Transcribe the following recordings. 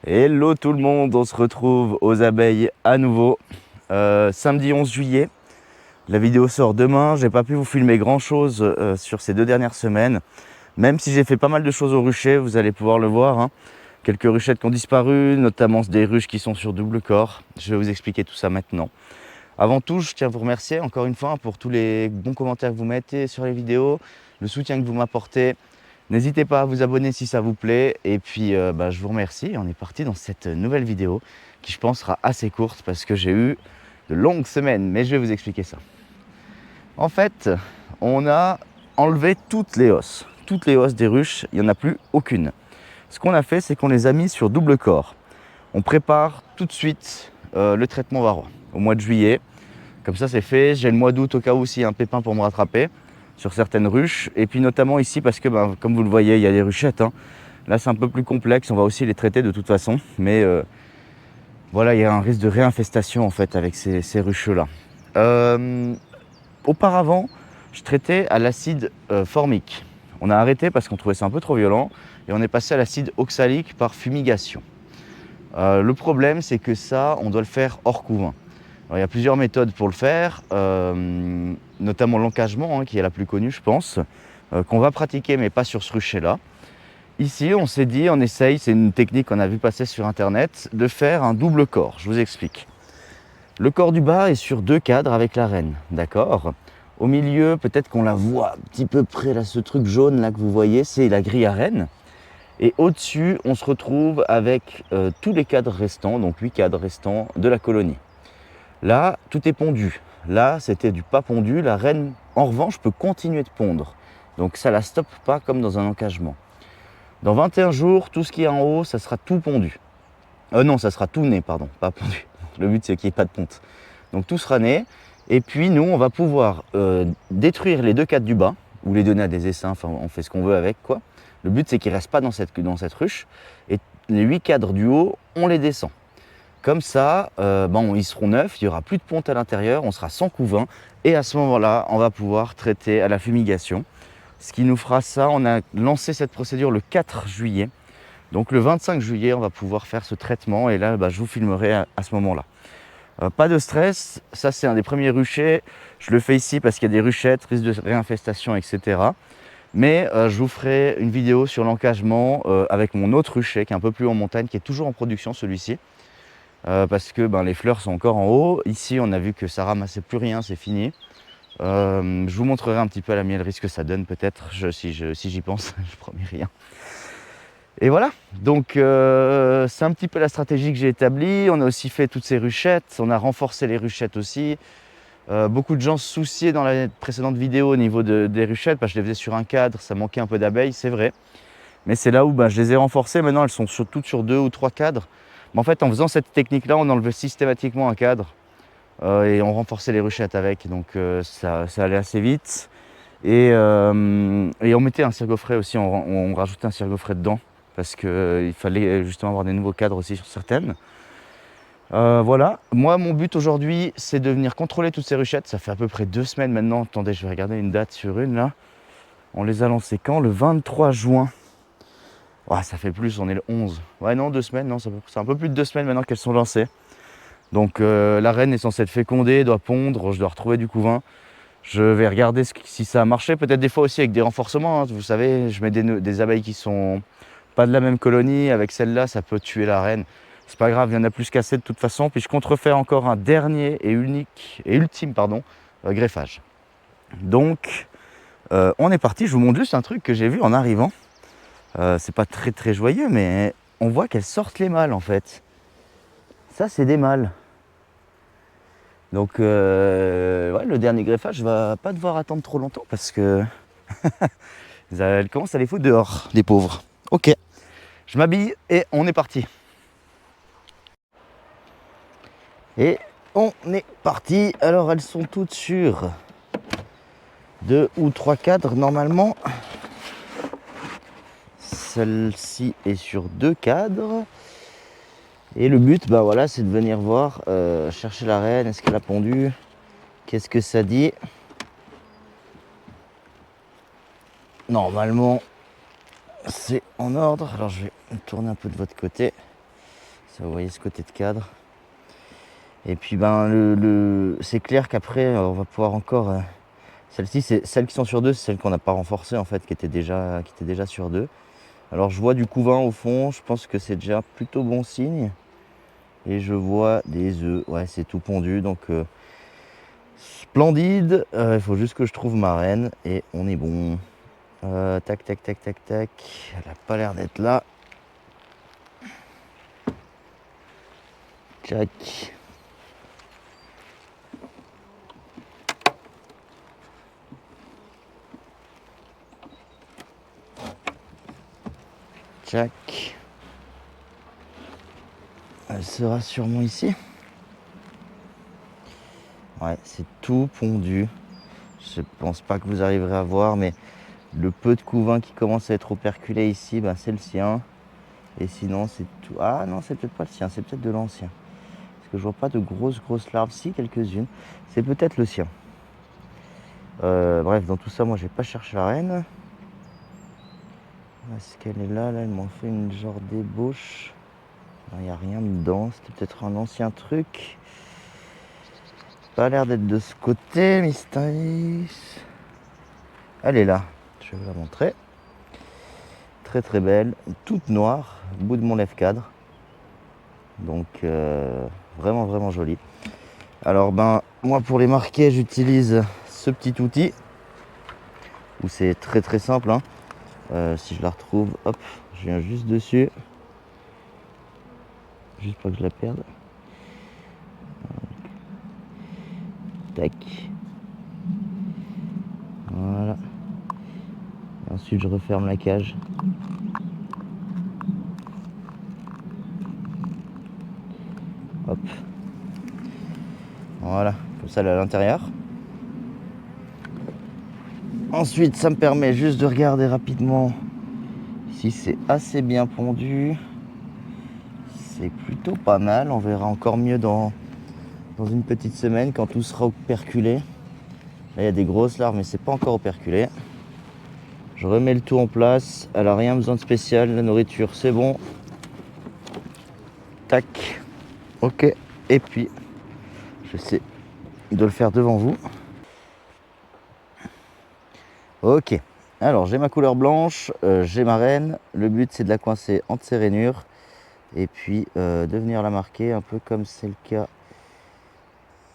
Hello tout le monde, on se retrouve aux abeilles à nouveau. Samedi 11 juillet, la vidéo sort demain. J'ai pas pu vous filmer grand chose sur ces 2 dernières semaines. Même si j'ai fait pas mal de choses au rucher, vous allez pouvoir le voir, hein. Quelques ruchettes qui ont disparu, notamment des ruches qui sont sur double corps. Je vais vous expliquer tout ça maintenant. Avant tout, je tiens à vous remercier encore une fois pour tous les bons commentaires que vous mettez sur les vidéos, le soutien que vous m'apportez. N'hésitez pas à vous abonner si ça vous plaît. Et puis, je vous remercie. On est parti dans cette nouvelle vidéo qui, je pense, sera assez courte parce que j'ai eu de longues semaines. Mais je vais vous expliquer ça. En fait, on a enlevé toutes les hausses. Toutes les hausses des ruches, il n'y en a plus aucune. Ce qu'on a fait, c'est qu'on les a mis sur double corps. On prépare tout de suite le traitement varroa au mois de juillet. Comme ça, c'est fait. J'ai le mois d'août au cas où s'il y a un pépin pour me rattraper sur certaines ruches. Et puis notamment ici parce que, comme vous le voyez, il y a des ruchettes, hein. Là, c'est un peu plus complexe. On va aussi les traiter de toute façon. Mais voilà, il y a un risque de réinfestation en fait avec ces ruches-là. Auparavant, je traitais à l'acide formique. On a arrêté parce qu'on trouvait ça un peu trop violent. Et on est passé à l'acide oxalique par fumigation. Le problème, c'est que ça, on doit le faire hors couvain. Alors, il y a plusieurs méthodes pour le faire, notamment l'encagement, hein, qui est la plus connue, je pense, qu'on va pratiquer, mais pas sur ce rucher-là. Ici, on s'est dit, on essaye, c'est une technique qu'on a vu passer sur Internet, de faire un double corps. Je vous explique. Le corps du bas est sur 2 cadres avec la reine, d'accord? Au milieu, peut-être qu'on la voit un petit peu près, là, ce truc jaune là que vous voyez, c'est la grille à reine. Et au-dessus, on se retrouve avec tous les cadres restants, donc 8 cadres restants de la colonie. Là, tout est pondu. Là, c'était du pas pondu. La reine, en revanche, peut continuer de pondre. Donc ça ne la stoppe pas comme dans un encagement. Dans 21 jours, tout ce qui est en haut, ça sera tout pondu. Non, ça sera tout né, pardon, pas pondu. Le but, c'est qu'il n'y ait pas de ponte. Donc tout sera né. Et puis, nous, on va pouvoir détruire les 2 cadres du bas, ou les donner à des essaims, enfin, on fait ce qu'on veut avec, quoi. Le but, c'est qu'ils ne restent pas dans cette ruche. Et les 8 cadres du haut, on les descend. Comme ça, ils seront neufs, il n'y aura plus de ponte à l'intérieur, on sera sans couvain. Et à ce moment-là, on va pouvoir traiter à la fumigation. Ce qui nous fera ça, on a lancé cette procédure le 4 juillet. Donc le 25 juillet, on va pouvoir faire ce traitement. Et là, je vous filmerai à ce moment-là. Pas de stress, ça c'est un des premiers ruchers. Je le fais ici parce qu'il y a des ruchettes, risque de réinfestation, etc. Mais je vous ferai une vidéo sur l'encagement avec mon autre rucher qui est un peu plus haut en montagne, qui est toujours en production celui-ci. Parce que les fleurs sont encore en haut. Ici, on a vu que ça ramassait plus rien, c'est fini. Je vous montrerai un petit peu à la miellerie ce que ça donne peut-être, si j'y pense, je promets rien. Et voilà, donc c'est un petit peu la stratégie que j'ai établie. On a aussi fait toutes ces ruchettes, on a renforcé les ruchettes aussi. Beaucoup de gens se souciaient dans la précédente vidéo au niveau des ruchettes, parce que je les faisais sur un cadre, ça manquait un peu d'abeilles, c'est vrai. Mais c'est là où je les ai renforcées, maintenant elles sont toutes sur 2 ou 3 cadres. Mais en fait, en faisant cette technique-là, on enlevait systématiquement un cadre et on renforçait les ruchettes avec. Donc ça allait assez vite. Et on mettait un cirgofret aussi, on rajoutait un cirgofret dedans parce qu'il fallait justement avoir des nouveaux cadres aussi sur certaines. Voilà, moi mon but aujourd'hui, c'est de venir contrôler toutes ces ruchettes. Ça fait à peu près 2 semaines maintenant. Attendez, je vais regarder une date sur une là. On les a lancées quand? Le 23 juin. Ouais, ça fait plus, on est le 11. Ouais, non, 2 semaines, non, c'est un peu plus de 2 semaines maintenant qu'elles sont lancées. Donc la reine est censée être fécondée, doit pondre, je dois retrouver du couvain. Je vais regarder si ça a marché, peut-être des fois aussi avec des renforcements, hein. Vous savez, je mets des abeilles qui sont pas de la même colonie, avec celle-là, ça peut tuer la reine. C'est pas grave, il y en a plus qu'assez de toute façon. Puis je compte refaire encore un dernier et ultime greffage. Donc on est parti, je vous montre juste un truc que j'ai vu en arrivant. C'est pas très très joyeux, mais on voit qu'elles sortent les mâles en fait. Ça, c'est des mâles. Donc, le dernier greffage va pas devoir attendre trop longtemps parce que elles commencent à les foutre dehors, les pauvres. Ok, je m'habille et on est parti. Et on est parti. Alors, elles sont toutes sur 2 ou 3 cadres normalement. Celle-ci est sur 2 cadres. Et le but, c'est de venir voir, chercher la reine. Est-ce qu'elle a pondu? Qu'est-ce que ça dit? Normalement, c'est en ordre. Alors, je vais me tourner un peu de votre côté. Ça, vous voyez ce côté de cadre. Et puis ben c'est clair qu'après on va pouvoir encore. Celles-ci, c'est celles qui sont sur deux, c'est celles qu'on n'a pas renforcées en fait, qui étaient déjà sur deux. Alors je vois du couvain au fond, je pense que c'est déjà plutôt bon signe. Et je vois des œufs, ouais c'est tout pondu, donc splendide. Il faut juste que je trouve ma reine et on est bon. Tac, tac, tac, tac, tac. Elle a pas l'air d'être là. Tac. Tac. Elle sera sûrement ici. Ouais, c'est tout pondu. Je pense pas que vous arriverez à voir, mais le peu de couvain qui commence à être operculé ici, ben c'est le sien. Et sinon, c'est tout. Ah non, c'est peut-être pas le sien, c'est peut-être de l'ancien. Parce que je vois pas de grosses larves. Si, quelques-unes. C'est peut-être le sien. Bref, dans tout ça, moi, j'ai pas cherché la reine. Est-ce qu'elle est là? Là, elle m'en fait une genre d'ébauche. Il n'y a rien dedans. C'était peut-être un ancien truc. Pas l'air d'être de ce côté, Mysterious. Elle est là. Je vais vous la montrer. Très très belle. Toute noire. Au bout de mon lève-cadre. Donc, vraiment jolie. Alors, ben, moi, pour les marquer, j'utilise ce petit outil. Où c'est très très simple. Hein. Si je la retrouve, hop, je viens juste dessus. Juste pas que je la perde. Tac. Voilà. Et ensuite je referme la cage. Hop. Voilà. Comme ça elle est à l'intérieur. Ensuite ça me permet juste de regarder rapidement si c'est assez bien pondu. C'est plutôt pas mal. On verra encore mieux dans une petite semaine quand tout sera operculé. Là il y a des grosses larves mais c'est pas encore operculé. Je remets le tout en place. Elle a rien besoin de spécial. La nourriture c'est bon. Tac. Ok. Et puis j'essaie de le faire devant vous. Ok. Alors j'ai ma couleur blanche. J'ai ma reine. Le but c'est de la coincer entre ses rainures. Et puis de venir la marquer un peu comme c'est le cas.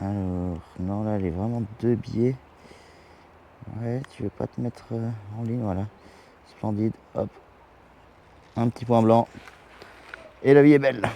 Alors non, là elle est vraiment deux biais. Ouais, tu veux pas te mettre en ligne, voilà. Splendide, hop. Un petit point blanc. Et la vie est belle.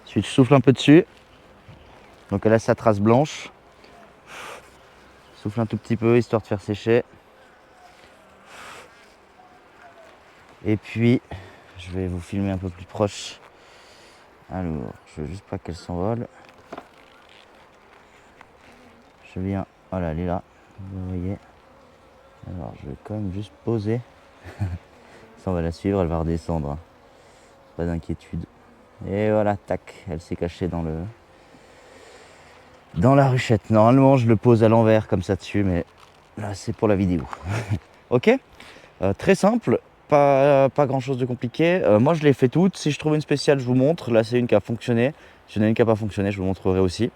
Ensuite je souffle un peu dessus. Donc elle a sa trace blanche. Souffle un tout petit peu histoire de faire sécher. Et puis je vais vous filmer un peu plus proche. Alors, je veux juste pas qu'elle s'envole. Je viens, voilà, elle est là, vous voyez. Alors, je vais quand même juste poser. Ça, on va la suivre, elle va redescendre. Pas d'inquiétude. Et voilà, tac, elle s'est cachée dans la ruchette. Normalement, je le pose à l'envers comme ça dessus, mais là, c'est pour la vidéo. Ok, très simple, pas grand chose de compliqué. Moi, je les fais toutes. Si je trouve une spéciale, je vous montre. Là, c'est une qui a fonctionné. Si il y en a une qui n'a pas fonctionné, je vous montrerai aussi.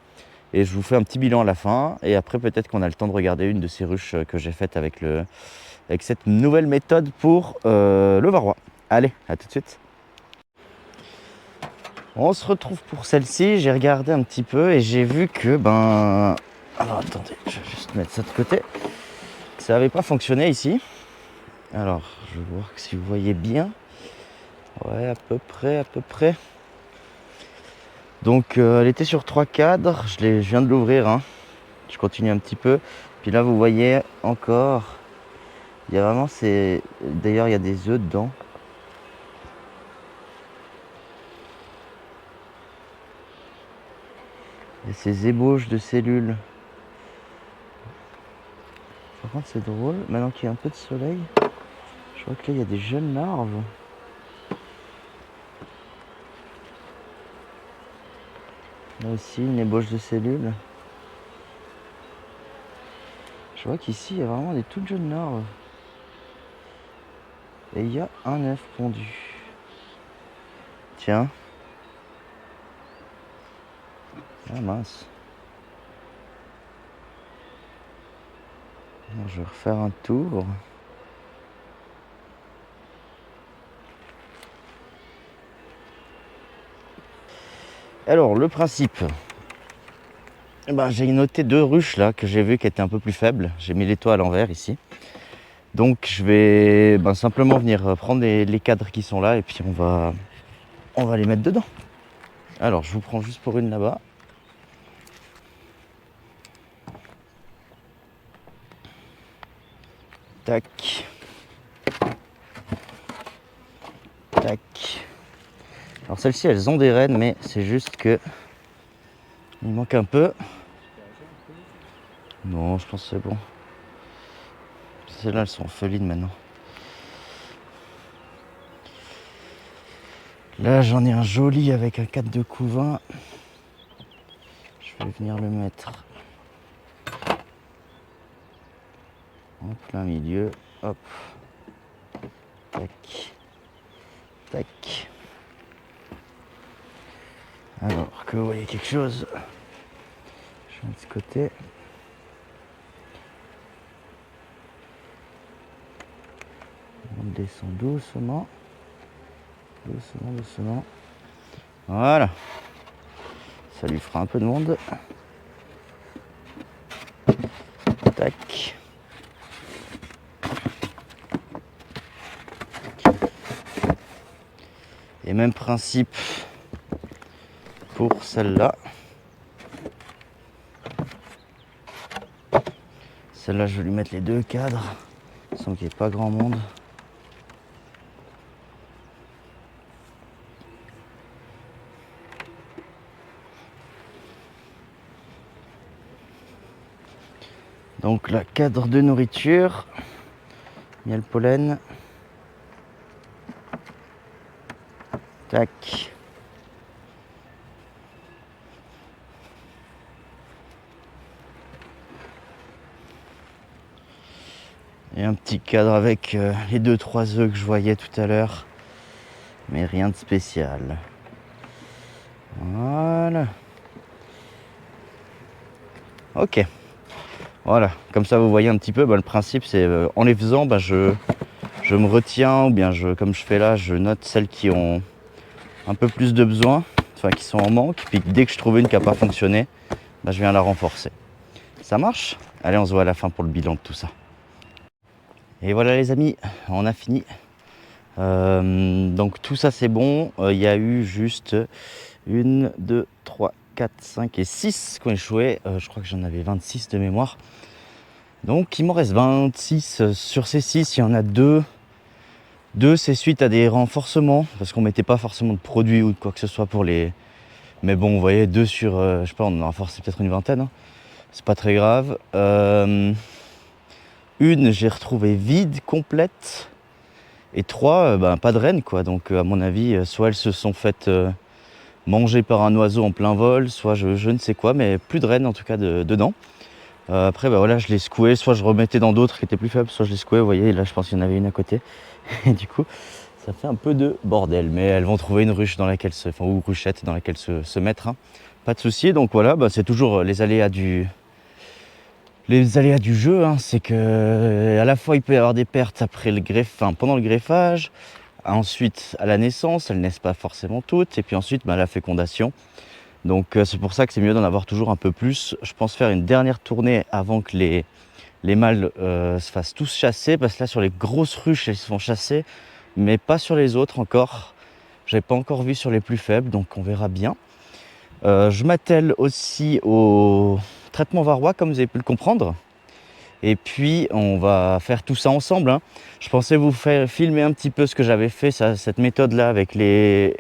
Et je vous fais un petit bilan à la fin. Et après, peut-être qu'on a le temps de regarder une de ces ruches que j'ai faites avec cette nouvelle méthode pour le varroa. Allez, à tout de suite. On se retrouve pour celle-ci. J'ai regardé un petit peu et j'ai vu que, alors attendez, je vais juste mettre ça de côté. Ça n'avait pas fonctionné ici. Alors, je vais voir si vous voyez bien. Ouais, à peu près. Donc, elle était sur 3 cadres. Je viens de l'ouvrir. Hein. Je continue un petit peu. Puis là, vous voyez encore. Il y a vraiment ces. D'ailleurs, il y a des œufs dedans. Il y a ces ébauches de cellules. Par contre, c'est drôle. Maintenant qu'il y a un peu de soleil, je vois que là, il y a des jeunes larves. Là aussi, une ébauche de cellules. Je Je vois qu'ici il y a vraiment des toutes jeunes larves. Et il y a un œuf pondu. Tiens. Ah mince. Alors, je vais refaire un tour. Alors le principe. Eh ben, j'ai noté 2 ruches là que j'ai vu qui étaient un peu plus faibles. J'ai mis les toits à l'envers ici. Donc je vais simplement venir prendre les cadres qui sont là et puis on va les mettre dedans. Alors je vous prends juste pour une là-bas. Tac. Tac. Alors celles-ci elles ont des rennes mais c'est juste que il manque un peu. Non, je pense que c'est bon. Celles-là elles sont en feline maintenant. Là j'en ai un joli avec un 4 de couvain. Je vais venir le mettre en plein milieu. Hop. Tac. Tac. Alors que vous voyez quelque chose, je mets de ce côté. On descend doucement. Doucement, doucement. Voilà. Ça lui fera un peu de monde. Tac. Et même principe pour celle-là. Celle-là, je vais lui mettre les 2 cadres, sans qu'il n'y ait pas grand monde. Donc la cadre de nourriture, miel pollen. Tac. Et un petit cadre avec les 2-3 œufs que je voyais tout à l'heure. Mais rien de spécial. Voilà. Ok. Voilà. Comme ça vous voyez un petit peu, le principe c'est en les faisant, je me retiens, ou bien comme je fais là, je note celles qui ont un peu plus de besoin, enfin qui sont en manque. Puis dès que je trouve une qui n'a pas fonctionné, je viens la renforcer. Ça marche? Allez, on se voit à la fin pour le bilan de tout ça. Et voilà les amis, on a fini. Donc tout ça c'est bon. Il y a eu juste 1, 2, 3, 4, 5 et 6 qui ont échoué. Je crois que j'en avais 26 de mémoire. Donc il m'en reste 26. Sur ces 6, il y en a 2. 2 c'est suite à des renforcements, parce qu'on mettait pas forcément de produits ou de quoi que ce soit pour les... Mais bon, vous voyez, 2 sur, je sais pas, on en a renforcé peut-être une vingtaine. Hein. C'est pas très grave. Une, j'ai retrouvé vide, complète. Et 3, pas de reine, quoi. Donc, à mon avis, soit elles se sont faites manger par un oiseau en plein vol, soit je ne sais quoi, mais plus de reine en tout cas dedans. Après, voilà, je les secouais, soit je remettais dans d'autres qui étaient plus faibles, soit je les secouais. Vous voyez, là, je pense qu'il y en avait une à côté. Et du coup, ça fait un peu de bordel. Mais elles vont trouver une ruche dans laquelle ou ruchette dans laquelle se mettre. Hein. Pas de souci. Donc voilà, c'est toujours les aléas du jeu, hein, c'est que à la fois il peut y avoir des pertes après pendant le greffage, ensuite à la naissance, elles naissent pas forcément toutes, et puis ensuite la fécondation. Donc c'est pour ça que c'est mieux d'en avoir toujours un peu plus. Je pense faire une dernière tournée avant que les mâles se fassent tous chasser, parce que là sur les grosses ruches elles se font chasser, mais pas sur les autres encore. J'avais pas encore vu sur les plus faibles, donc on verra bien. Je m'attelle aussi au traitement varroa, comme vous avez pu le comprendre. Et puis on va faire tout ça ensemble. Hein. Je pensais vous faire filmer un petit peu ce que j'avais fait, cette méthode-là avec les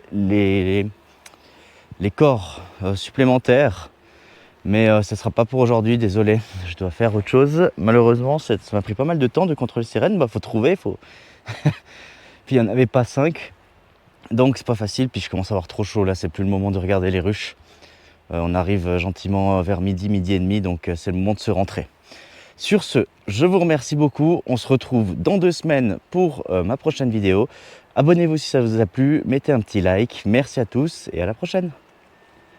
corps supplémentaires. Mais ça ne sera pas pour aujourd'hui, désolé. Je dois faire autre chose. Malheureusement, ça m'a pris pas mal de temps de contrôler ces rennes. Faut trouver, faut... Puis il n'y en avait pas 5. Donc c'est pas facile. Puis je commence à avoir trop chaud. Là, c'est plus le moment de regarder les ruches. On arrive gentiment vers midi et demi, donc c'est le moment de se rentrer. Sur ce, je vous remercie beaucoup. On se retrouve dans 2 semaines pour ma prochaine vidéo. Abonnez-vous si ça vous a plu, mettez un petit like. Merci à tous et à la prochaine.